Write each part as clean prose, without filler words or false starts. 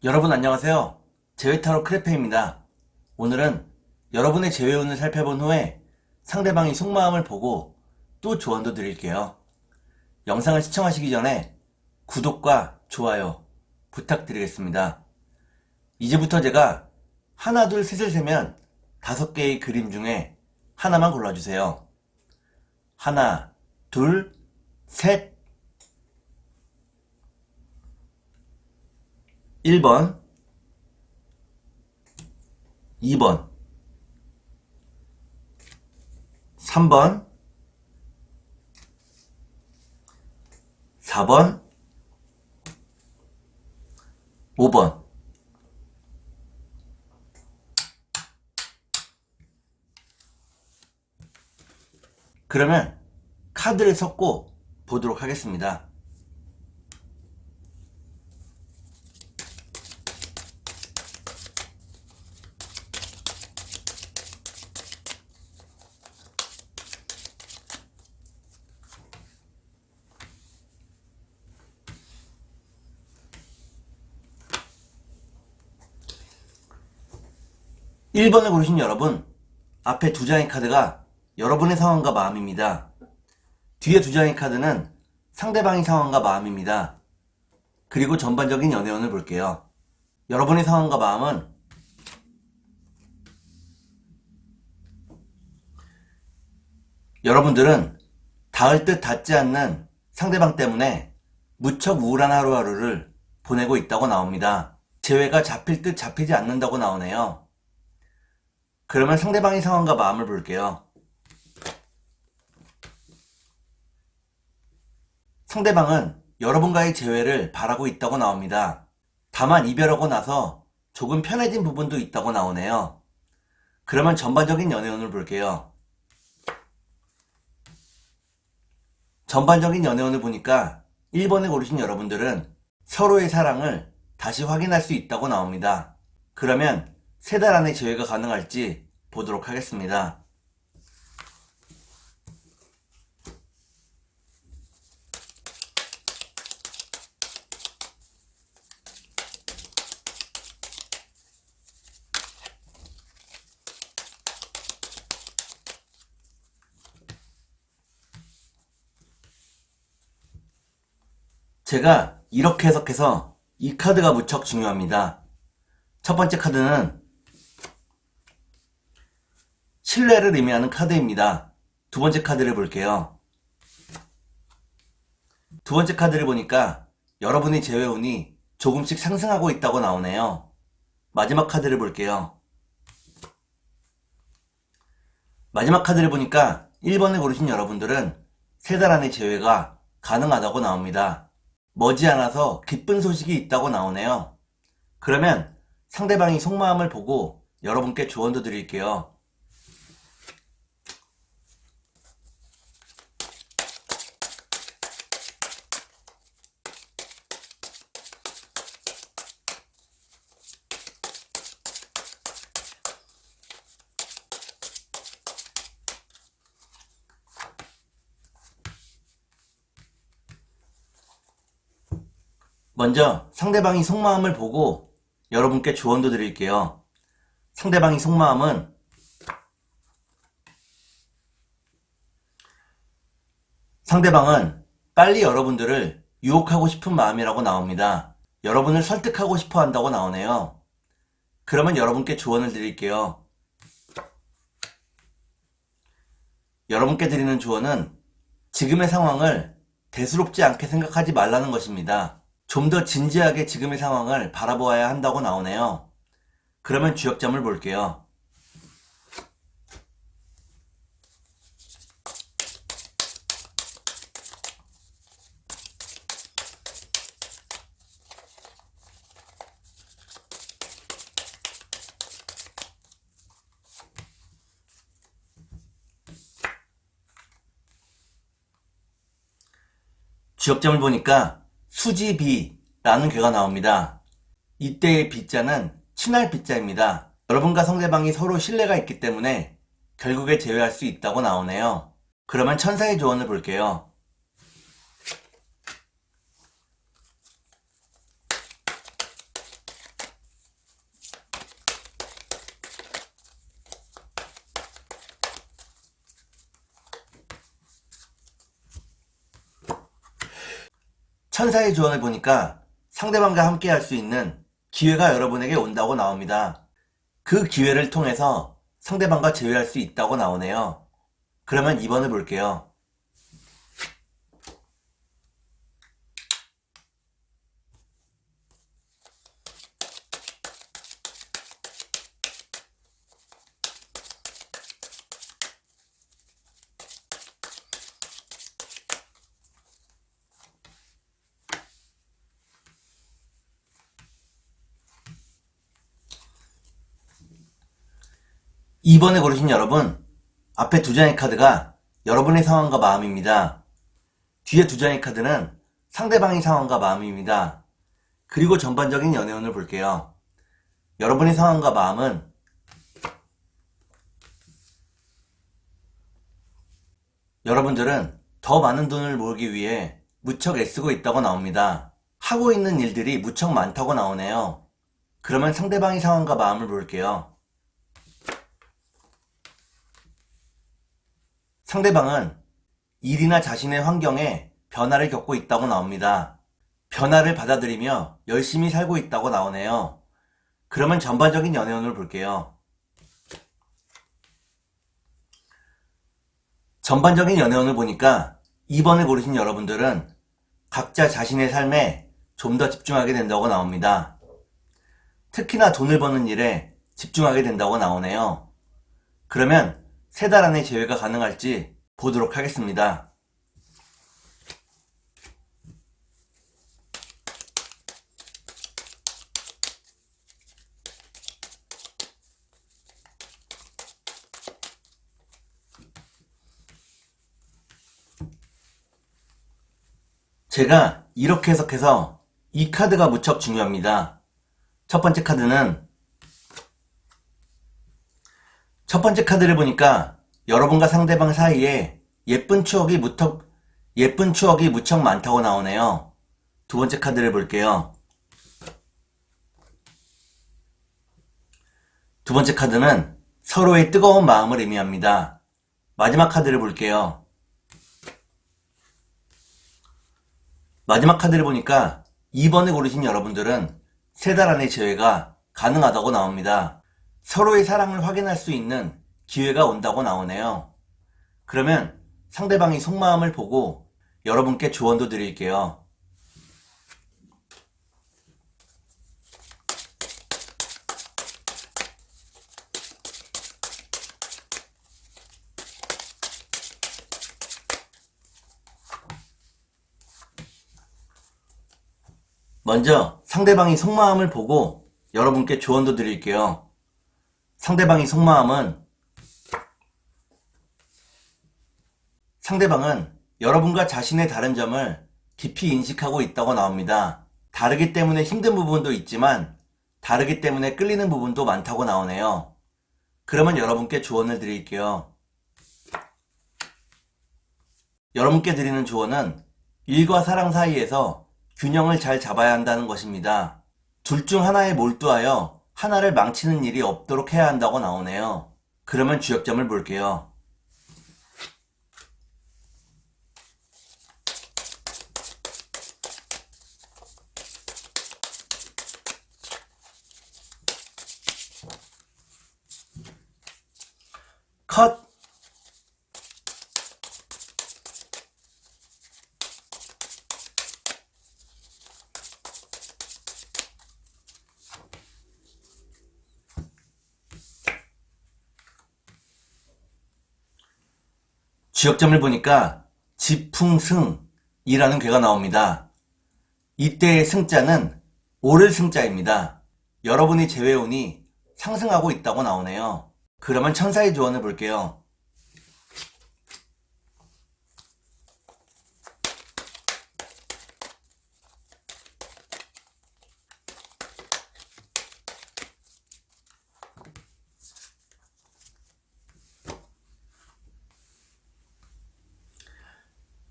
여러분 안녕하세요. 제외타로 크레페입니다. 오늘은 여러분의 제외운을 살펴본 후에 상대방의 속마음을 보고 또 조언도 드릴게요. 영상을 시청하시기 전에 구독과 좋아요 부탁드리겠습니다. 이제부터 제가 하나 둘 셋을 세면 5개의 그림 중에 하나만 골라주세요. 하나, 둘, 셋. 1번, 2번, 3번, 4번, 5번. 그러면 카드를 섞고 보도록 하겠습니다. 1번을 고르신 여러분, 앞에 2장의 카드가 여러분의 상황과 마음입니다. 뒤에 2장의 카드는 상대방의 상황과 마음입니다. 그리고 전반적인 연애운을 볼게요. 여러분의 상황과 마음은 여러분들은 닿을 듯 닿지 않는 상대방 때문에 무척 우울한 하루하루를 보내고 있다고 나옵니다. 재회가 잡힐 듯 잡히지 않는다고 나오네요. 그러면 상대방의 상황과 마음을 볼게요. 상대방은 여러분과의 재회를 바라고 있다고 나옵니다. 다만 이별하고 나서 조금 편해진 부분도 있다고 나오네요. 그러면 전반적인 연애운을 볼게요. 전반적인 연애운을 보니까 1번을 고르신 여러분들은 서로의 사랑을 다시 확인할 수 있다고 나옵니다. 그러면 3달 안에 재회가 가능할지 보도록 하겠습니다. 제가 이렇게 해석해서 이 카드가 무척 중요합니다. 첫 번째 카드는 신뢰를 의미하는 카드입니다. 두 번째 카드를 볼게요. 두 번째 카드를 보니까 여러분의 재회운이 조금씩 상승하고 있다고 나오네요. 마지막 카드를 볼게요. 마지막 카드를 보니까 1번을 고르신 여러분들은 3달 안에 재회가 가능하다고 나옵니다. 머지않아서 기쁜 소식이 있다고 나오네요. 그러면 상대방이 속마음을 보고 여러분께 조언도 드릴게요. 먼저 상대방이 속마음을 보고 여러분께 조언도 드릴게요. 상대방이 속마음은 상대방은 빨리 여러분들을 유혹하고 싶은 마음이라고 나옵니다. 여러분을 설득하고 싶어 한다고 나오네요. 그러면 여러분께 조언을 드릴게요. 여러분께 드리는 조언은 지금의 상황을 대수롭지 않게 생각하지 말라는 것입니다. 좀 더 진지하게 지금의 상황을 바라보아야 한다고 나오네요. 그러면 주역점을 볼게요. 주역점을 보니까 수지비라는 괴가 나옵니다. 이때의 비자는 친할 비자입니다. 여러분과 상대방이 서로 신뢰가 있기 때문에 결국에 재회할 수 있다고 나오네요. 그러면 천사의 조언을 볼게요. 천사의 조언을 보니까 상대방과 함께 할 수 있는 기회가 여러분에게 온다고 나옵니다. 그 기회를 통해서 상대방과 재회할 수 있다고 나오네요. 그러면 2번을 볼게요. 이 번에 고르신 여러분, 앞에 두 장의 카드가 여러분의 상황과 마음입니다. 뒤에 두 장의 카드는 상대방의 상황과 마음입니다. 그리고 전반적인 연애운을 볼게요. 여러분의 상황과 마음은 여러분들은 더 많은 돈을 모으기 위해 무척 애쓰고 있다고 나옵니다. 하고 있는 일들이 무척 많다고 나오네요. 그러면 상대방의 상황과 마음을 볼게요. 상대방은 일이나 자신의 환경에 변화를 겪고 있다고 나옵니다. 변화를 받아들이며 열심히 살고 있다고 나오네요. 그러면 전반적인 연애운을 볼게요. 전반적인 연애운을 보니까 2번을 고르신 여러분들은 각자 자신의 삶에 좀 더 집중하게 된다고 나옵니다. 특히나 돈을 버는 일에 집중하게 된다고 나오네요. 그러면 3달 안에 재회가 가능할지 보도록 하겠습니다. 제가 이렇게 해석해서 이 카드가 무척 중요합니다. 첫 번째 카드를 보니까 여러분과 상대방 사이에 예쁜 추억이 무척 많다고 나오네요. 두 번째 카드를 볼게요. 두 번째 카드는 서로의 뜨거운 마음을 의미합니다. 마지막 카드를 볼게요. 마지막 카드를 보니까 2번을 고르신 여러분들은 3달 안에 재회가 가능하다고 나옵니다. 서로의 사랑을 확인할 수 있는 기회가 온다고 나오네요. 그러면 상대방의 속마음을 보고 여러분께 조언도 드릴게요. 먼저 상대방의 속마음을 보고 여러분께 조언도 드릴게요. 상대방은 여러분과 자신의 다른 점을 깊이 인식하고 있다고 나옵니다. 다르기 때문에 힘든 부분도 있지만 다르기 때문에 끌리는 부분도 많다고 나오네요. 그러면 여러분께 조언을 드릴게요. 여러분께 드리는 조언은 일과 사랑 사이에서 균형을 잘 잡아야 한다는 것입니다. 둘 중 하나에 몰두하여 하나를 망치는 일이 없도록 해야 한다고 나오네요. 그러면 주역점을 볼게요. 컷! 주역점을 보니까 지풍승이라는 괴가 나옵니다. 이때의 승자는 오를 승자입니다. 여러분의 재회운이 상승하고 있다고 나오네요. 그러면 천사의 조언을 볼게요.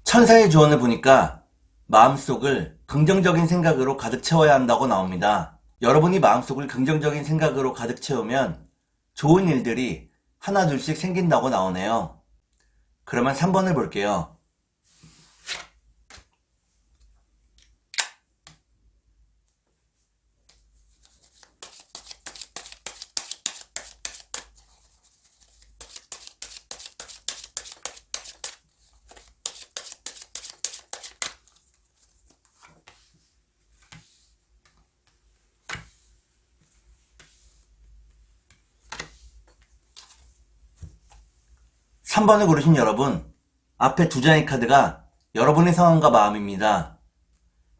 천사의 조언을 보니까 마음속을 긍정적인 생각으로 가득 채워야 한다고 나옵니다. 여러분이 마음속을 긍정적인 생각으로 가득 채우면 좋은 일들이 하나 둘씩 생긴다고 나오네요. 그러면 3번을 볼게요. 3번을 고르신 여러분, 앞에 두 장의 카드가 여러분의 상황과 마음입니다.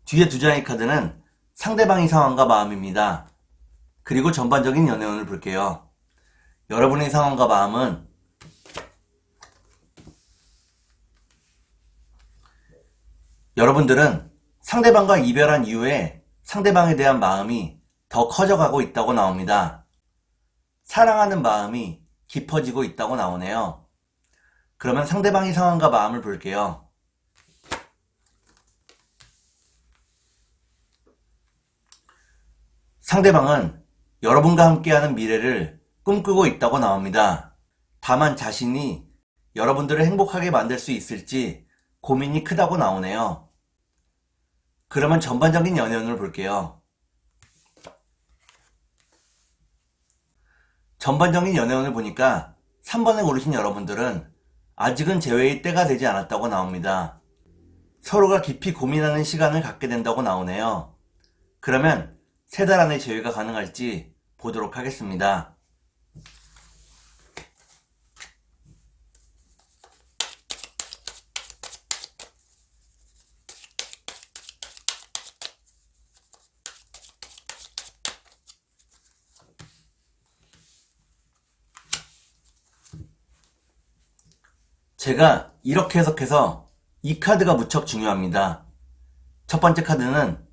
뒤에 두 장의 카드는 상대방의 상황과 마음입니다. 그리고 전반적인 연애운을 볼게요. 여러분의 상황과 마음은 여러분들은 상대방과 이별한 이후에 상대방에 대한 마음이 더 커져가고 있다고 나옵니다. 사랑하는 마음이 깊어지고 있다고 나오네요. 그러면 상대방의 상황과 마음을 볼게요. 상대방은 여러분과 함께하는 미래를 꿈꾸고 있다고 나옵니다. 다만 자신이 여러분들을 행복하게 만들 수 있을지 고민이 크다고 나오네요. 그러면 전반적인 연애운을 볼게요. 전반적인 연애운을 보니까 3번을 고르신 여러분들은 아직은 재회의 때가 되지 않았다고 나옵니다. 서로가 깊이 고민하는 시간을 갖게 된다고 나오네요. 그러면 3달 안에 재회가 가능할지 보도록 하겠습니다. 제가 이렇게 해석해서 이 카드가 무척 중요합니다. 첫 번째 카드는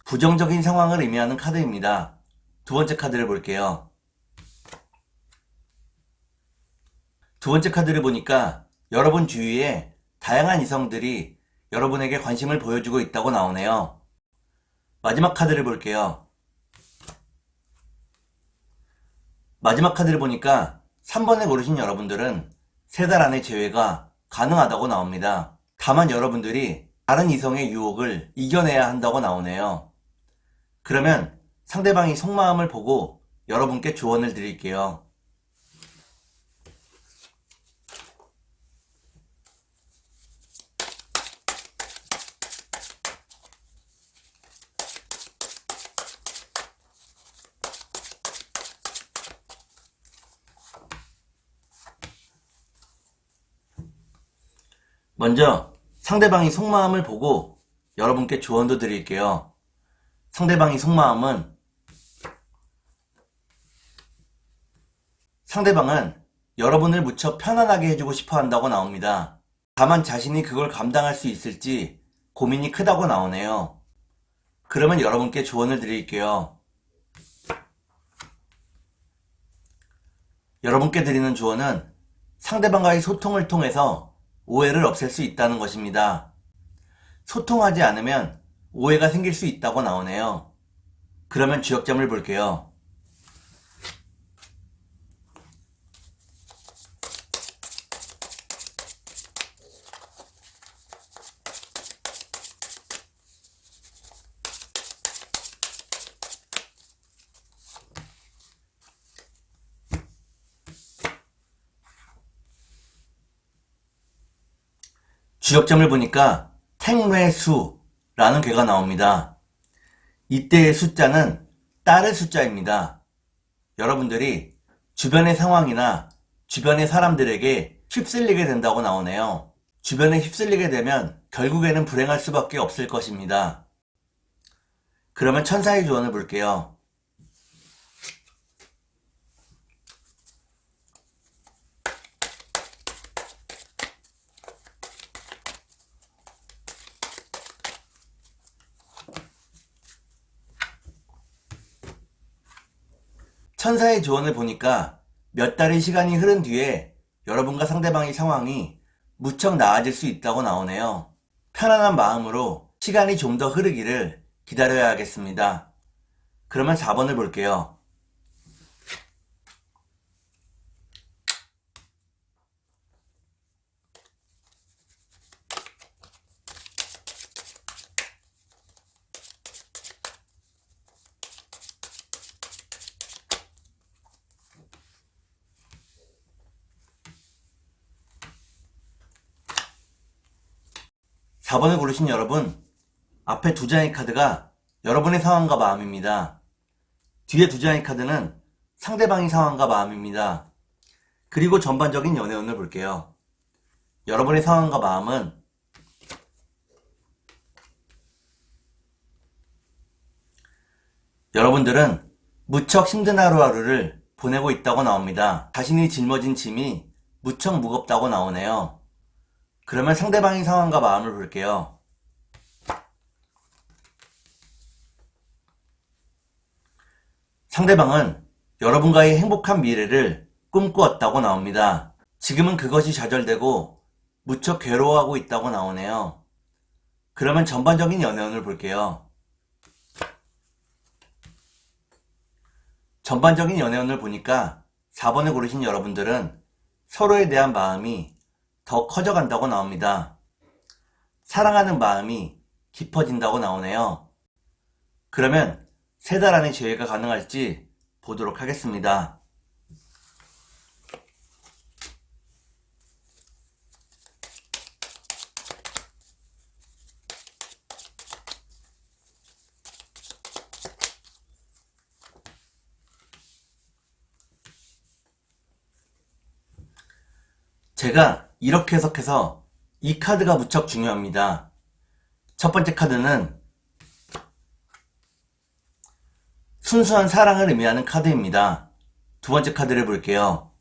부정적인 상황을 의미하는 카드입니다. 두 번째 카드를 볼게요. 두 번째 카드를 보니까 여러분 주위에 다양한 이성들이 여러분에게 관심을 보여주고 있다고 나오네요. 마지막 카드를 볼게요. 마지막 카드를 보니까 3번을 고르신 여러분들은 3달 안에 재회가 가능하다고 나옵니다. 다만 여러분들이 다른 이성의 유혹을 이겨내야 한다고 나오네요. 그러면 상대방이 속마음을 보고 여러분께 조언을 드릴게요. 먼저 상대방이 속마음을 보고 여러분께 조언도 드릴게요. 상대방의 속마음은 상대방은 여러분을 무척 편안하게 해주고 싶어 한다고 나옵니다. 다만 자신이 그걸 감당할 수 있을지 고민이 크다고 나오네요. 그러면 여러분께 조언을 드릴게요. 여러분께 드리는 조언은 상대방과의 소통을 통해서 오해를 없앨 수 있다는 것입니다. 소통하지 않으면 오해가 생길 수 있다고 나오네요. 그러면 주역점을 볼게요. 주역점을 보니까 택뇌수라는 괴가 나옵니다. 이때의 숫자는 딸의 숫자입니다. 여러분들이 주변의 상황이나 주변의 사람들에게 휩쓸리게 된다고 나오네요. 주변에 휩쓸리게 되면 결국에는 불행할 수밖에 없을 것입니다. 그러면 천사의 조언을 볼게요. 천사의 조언을 보니까 몇 달의 시간이 흐른 뒤에 여러분과 상대방의 상황이 무척 나아질 수 있다고 나오네요. 편안한 마음으로 시간이 좀 더 흐르기를 기다려야 하겠습니다. 그러면 4번을 볼게요. (4) 번을 고르신 여러분, 앞에 두 장의 카드가 여러분의 상황과 마음입니다. 뒤에 두 장의 카드는 상대방의 상황과 마음입니다. 그리고 전반적인 연애운을 볼게요. 여러분의 상황과 마음은 여러분들은 무척 힘든 하루하루를 보내고 있다고 나옵니다. 자신이 짊어진 짐이 무척 무겁다고 나오네요. 그러면 상대방의 상황과 마음을 볼게요. 상대방은 여러분과의 행복한 미래를 꿈꾸었다고 나옵니다. 지금은 그것이 좌절되고 무척 괴로워하고 있다고 나오네요. 그러면 전반적인 연애운을 볼게요. 전반적인 연애운을 보니까 4번을 고르신 여러분들은 서로에 대한 마음이 더 커져간다고 나옵니다. 사랑하는 마음이 깊어진다고 나오네요. 그러면 3달 안에 재회가 가능할지 보도록 하겠습니다. 제가 이렇게 해석해서 이 카드가 무척 중요합니다. 첫 번째 카드는 순수한 사랑을 의미하는 카드입니다. 두 번째 카드를 볼게요.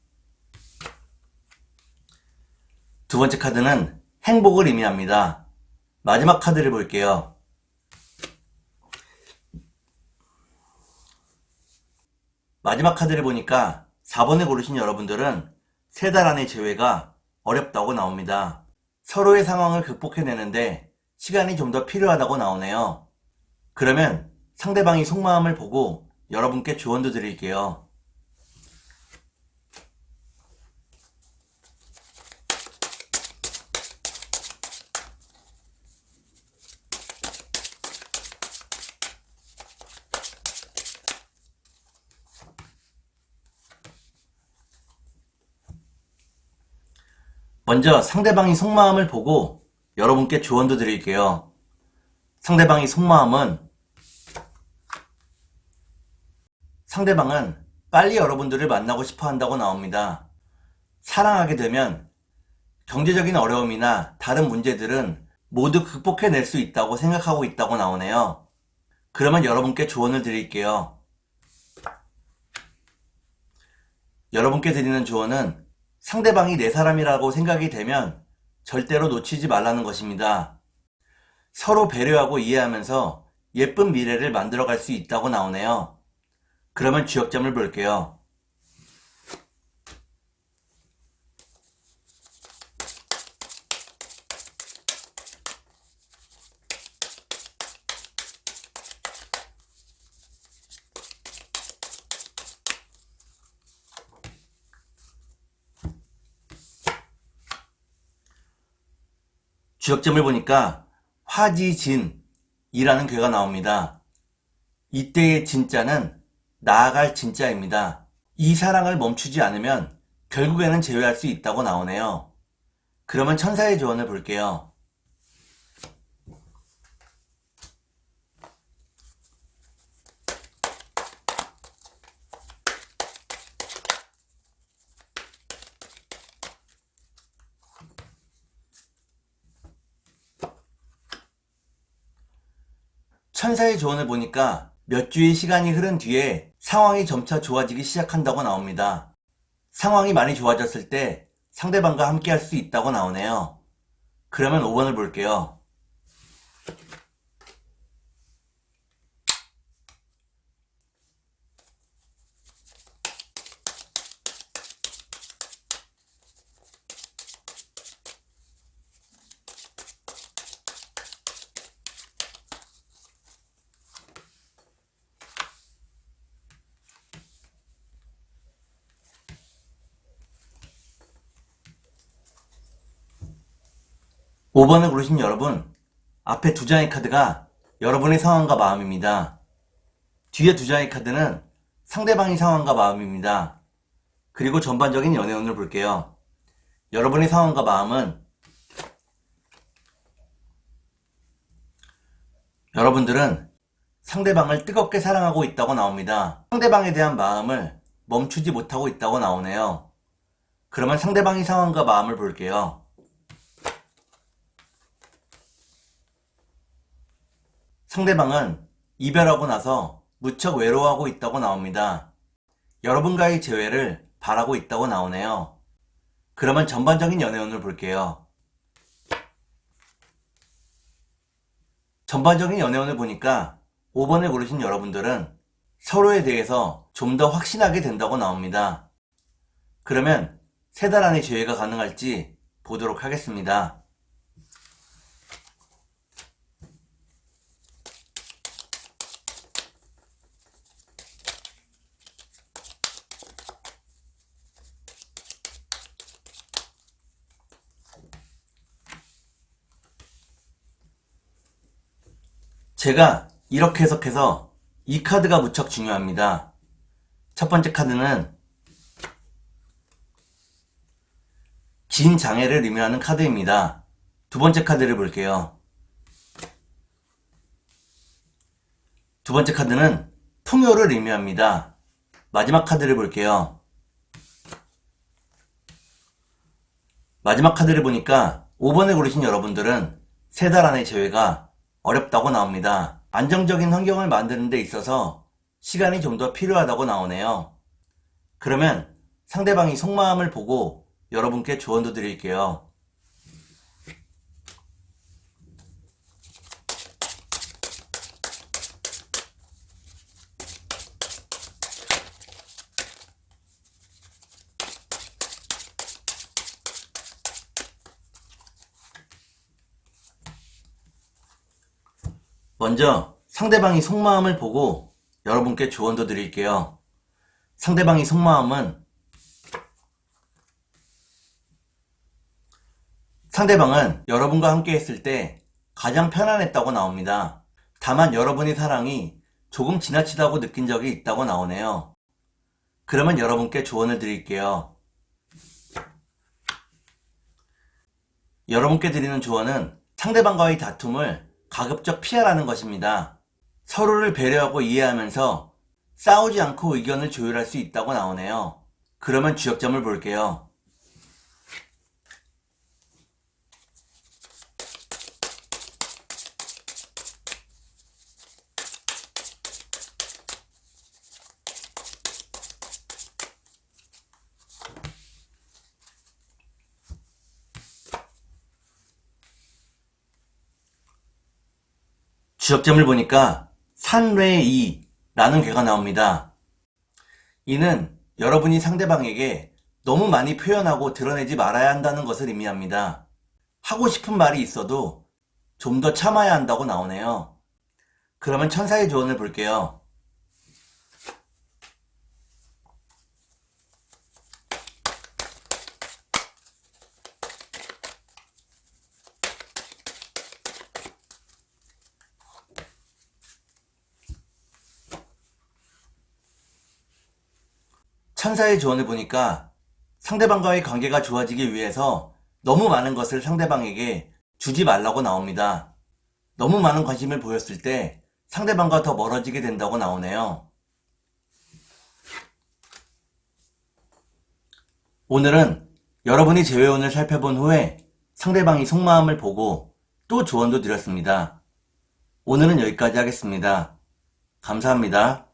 두 번째 카드는 행복을 의미합니다. 마지막 카드를 볼게요. 마지막 카드를 보니까 4번을 고르신 여러분들은 3달 안의 재회가 어렵다고 나옵니다. 서로의 상황을 극복해내는데 시간이 좀 더 필요하다고 나오네요. 그러면 상대방이 속마음을 보고 여러분께 조언도 드릴게요. 먼저 상대방이 속마음을 보고 여러분께 조언도 드릴게요. 상대방의 속마음은 상대방은 빨리 여러분들을 만나고 싶어 한다고 나옵니다. 사랑하게 되면 경제적인 어려움이나 다른 문제들은 모두 극복해낼 수 있다고 생각하고 있다고 나오네요. 그러면 여러분께 조언을 드릴게요. 여러분께 드리는 조언은 상대방이 내 사람이라고 생각이 되면 절대로 놓치지 말라는 것입니다. 서로 배려하고 이해하면서 예쁜 미래를 만들어갈 수 있다고 나오네요. 그러면 주역점을 볼게요. 주역점을 보니까 화지진이라는 괴가 나옵니다. 이때의 진짜는 나아갈 진짜입니다. 이 사랑을 멈추지 않으면 결국에는 재회할 수 있다고 나오네요. 그러면 천사의 조언을 볼게요. '천사의 조언을 보니까 몇 주의 시간이 흐른 뒤에 상황이 점차 좋아지기 시작한다고 나옵니다. 상황이 많이 좋아졌을 때 상대방과 함께 할 수 있다고 나오네요. 그러면 5번을 볼게요. 5번을 고르신 여러분, 앞에 2장의 카드가 여러분의 상황과 마음입니다. 뒤에 2장의 카드는 상대방의 상황과 마음입니다. 그리고 전반적인 연애운을 볼게요. 여러분의 상황과 마음은 여러분들은 상대방을 뜨겁게 사랑하고 있다고 나옵니다. 상대방에 대한 마음을 멈추지 못하고 있다고 나오네요. 그러면 상대방의 상황과 마음을 볼게요. 상대방은 이별하고 나서 무척 외로워하고 있다고 나옵니다. 여러분과의 재회를 바라고 있다고 나오네요. 그러면 전반적인 연애운을 볼게요. 전반적인 연애운을 보니까 5번을 고르신 여러분들은 서로에 대해서 좀 더 확신하게 된다고 나옵니다. 그러면 3달 안에 재회가 가능할지 보도록 하겠습니다. 제가 이렇게 해석해서 이 카드가 무척 중요합니다. 첫 번째 카드는 긴 장애를 의미하는 카드입니다. 두 번째 카드를 볼게요. 두 번째 카드는 풍요를 의미합니다. 마지막 카드를 볼게요. 마지막 카드를 보니까 5번을 고르신 여러분들은 3달 안의 재회가 어렵다고 나옵니다. 안정적인 환경을 만드는 데 있어서 시간이 좀 더 필요하다고 나오네요. 그러면 상대방이 속마음을 보고 여러분께 조언도 드릴게요. 먼저 상대방이 속마음을 보고 여러분께 조언도 드릴게요. 상대방이 속마음은 상대방은 여러분과 함께 했을 때 가장 편안했다고 나옵니다. 다만 여러분의 사랑이 조금 지나치다고 느낀 적이 있다고 나오네요. 그러면 여러분께 조언을 드릴게요. 여러분께 드리는 조언은 상대방과의 다툼을 가급적 피하라는 것입니다. 서로를 배려하고 이해하면서 싸우지 않고 의견을 조율할 수 있다고 나오네요. 그러면 주역점을 볼게요. 주역점을 보니까 산뢰이라는 괴가 나옵니다. 이는 여러분이 상대방에게 너무 많이 표현하고 드러내지 말아야 한다는 것을 의미합니다. 하고 싶은 말이 있어도 좀 더 참아야 한다고 나오네요. 그러면 천사의 조언을 볼게요. 천사의 조언을 보니까 상대방과의 관계가 좋아지기 위해서 너무 많은 것을 상대방에게 주지 말라고 나옵니다. 너무 많은 관심을 보였을 때 상대방과 더 멀어지게 된다고 나오네요. 오늘은 여러분이 재회운을 살펴본 후에 상대방이 속마음을 보고 또 조언도 드렸습니다. 오늘은 여기까지 하겠습니다. 감사합니다.